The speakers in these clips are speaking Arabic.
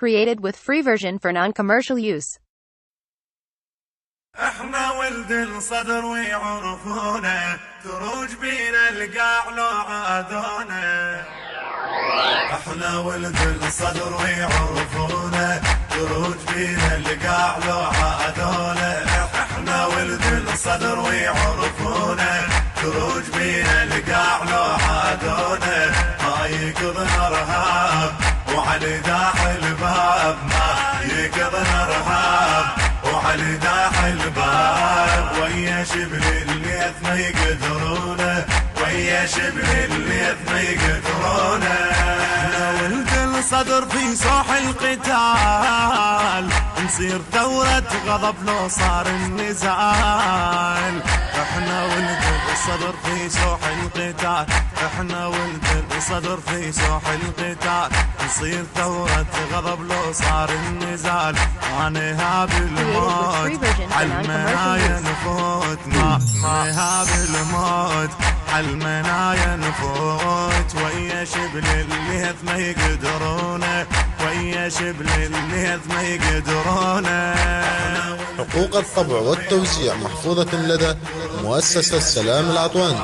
Created with free version for non-commercial use. احنا ولد الصدر ويعرفونا، تروج بينا القاع لو عادونا. احنا ولد الصدر ويعرفونا، تروج بينا القاع لو عادونا. احنا ولد الصدر ويعرفونا، تروج بينا القاع لو عادونا. ما يقضنا ارهاب وعلي داح الباب، ما يقضنا ارهاب وعلي داح الباب. ويا شبل الليث ما يقدرونه، ويا شبل الليث ما يقدرونه. احنا ولد الصدر في سوح القتال، نصير ثورة غضب لو صار النزال. احنا ولد الصدر في سوح القتال، احنا ولد الصدر في سوح القتال، نصير ثورة غضب لو صار النزال. ما نهاب الموت عالمنايا نفوت، ما نهاب الموت عالمنايا نفوت. ويا شبل الليث ما يقدرونه، ويا شبل الليث ما يقدرونه. حقوق الطبع والتوزيع محفوظة لدى مؤسسة السلام العطواني.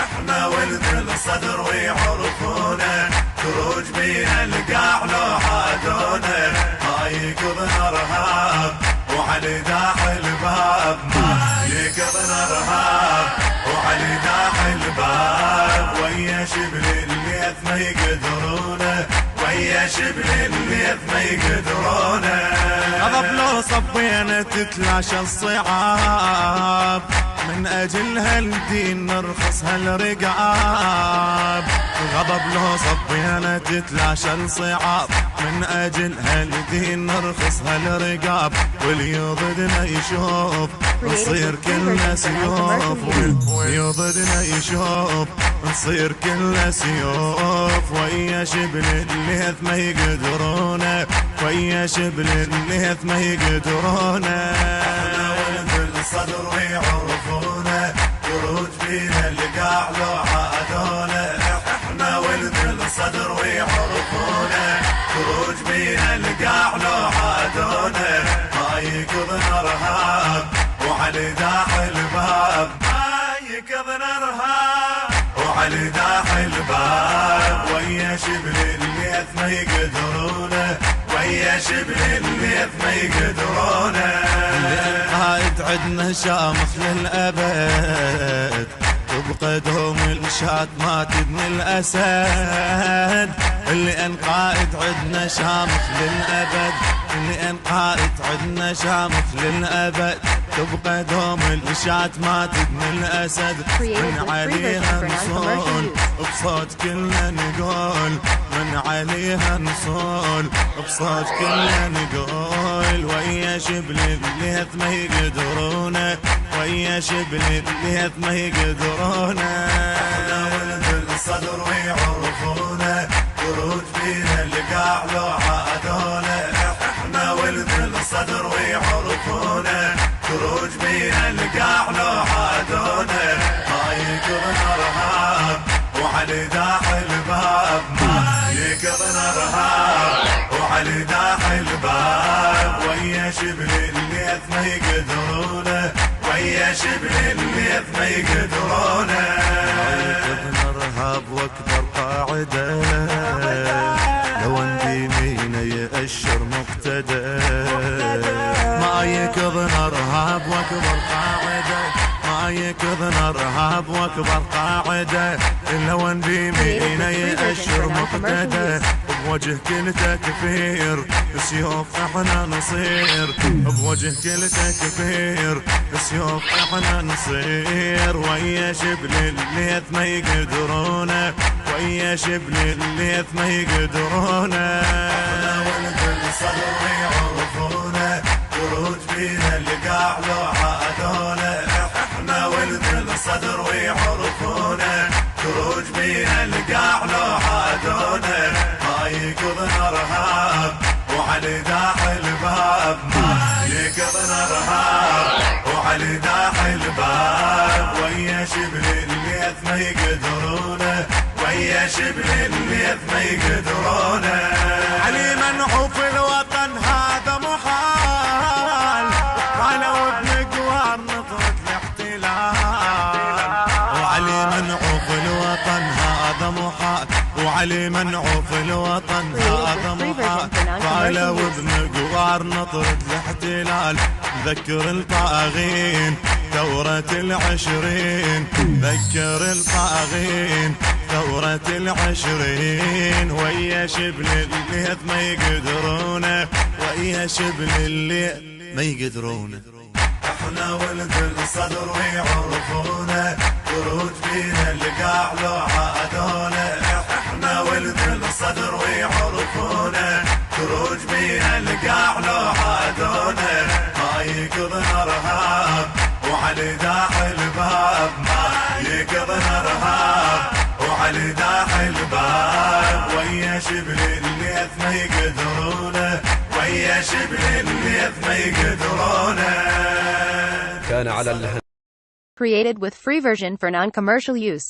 احنا ولد الصدر ويعرفونا، تروج بينا القاع لو عادونا. ما يقضنا ارهاب وعلي داح الباب، ما يقضنا ارهاب وعلي داح الباب. ويا شبل الليث ما يقدرونه، ويا شبل الليث ما يقدرونه. غضب لو صبينا تتلاشى الصعاب، من أجل هالدين نرخص هالرقاب. غضب لو صبينا تتلاشى الصعاب، من أجل هالدين نرخص هالرقاب. واللي يضدنا يشوف نصير كلنا سيوف، واللي يضدنا يشوف نصير كلنا سيوف. ويا شبل الليث ما يقدرونه، ويا شبل الليث ما يقدرونه. احنا ولد الصدر ويعرفونا، تروج بينا القاع لو عادونا. احنا ولد الصدر ويعرفونا، تروج بينا القاع لو عادونا. ما يقضنا ارهاب وعلي داح الباب، ما يقضنا ارهاب وعلي داح الباب. ويا شبل الليث ما يقدرونه، ويا شبل الليث ما يقدرونه. القائد عدنا شامخ للأبد، تبقى دوم الشات ما تبني الأسد. اللي القائد عدنا شامخ للأبد، اللي القائد عدنا شامخ للأبد. تبقى دوم الشات ما تبني الأسد. من عليها نصول بصوت كلنا نقول، من عليها نصول بصوت كلنا نقول. ويا شبل الليث ما يقدرونه، ويا شبل الليث ما يقدرونه. احنا ولد الصدر ويعرفونا، تروج بينا القاع لو عادونا. احنا ولد الصدر ويعرفونا، تروج بينا القاع لو عادونا. ما يقضنا ارهاب وعلي داح الباب، ما يقضنا ارهاب وعلي داح الباب. ويا شبل الليث ما يقدرونه، ويا شبل الليث ما يقدرونه. يقضنا ارهاب واكبر قاعده، لو اندي مينا يأشر مقتدى. ما يقضنا ارهاب واكبر قاعده، ما يقضنا ارهاب واكبر قاعده. لو اندي مينا يأشر مقتدى. بوجه كل تكفير سيوف احنا نصير، بوجه كل تكفير سيوف احنا نصير. ويا شبل الليث ما يقدرونه، ويا شبل الليث ما يقدرونه. احنا ولد الصدر ويعرفونا، تروج بينا القاع لو عادونا. احنا ولد الصدر ويعرفونا، تروج بينا القاع لو عادونا. ما يقضنا ارهاب وعلي داح الباب، ما يقضنا ارهاب وعلي داح الباب. ويا شبل الليث ما يقدرونه، ويا شبل الليث ما يقدرونه. علي منعوف الوطن هذا محال، قالوا بمقوار نطرد الاحتلال. وعلي منعوف الوطن هذا محال، وعلي منعوف الوطن هذا محال، قالوا بمقوار نطرد الاحتلال. ذكر الطاغين ثورة العشرين، ذكر الطاغين ثورة العشرين. ويا شبل الليث ما يقدرونه، ويا شبل الليث ما يقدرونه. احنا ولد الصدر ويعرفونه، خروج بينا القاع لو عادونه. احنا ولد الصدر ويعرفونه، خروج بينا القاع لو عادونه. ما يقضنا ارهاب وعلي داخل الباب، ما يقضنا ارهاب وعلي داخل الباب. ويا شبل الليث ما يقدرونه، ويا شبل الليث ما يقدرونه. كان على Created with free version for non-commercial use.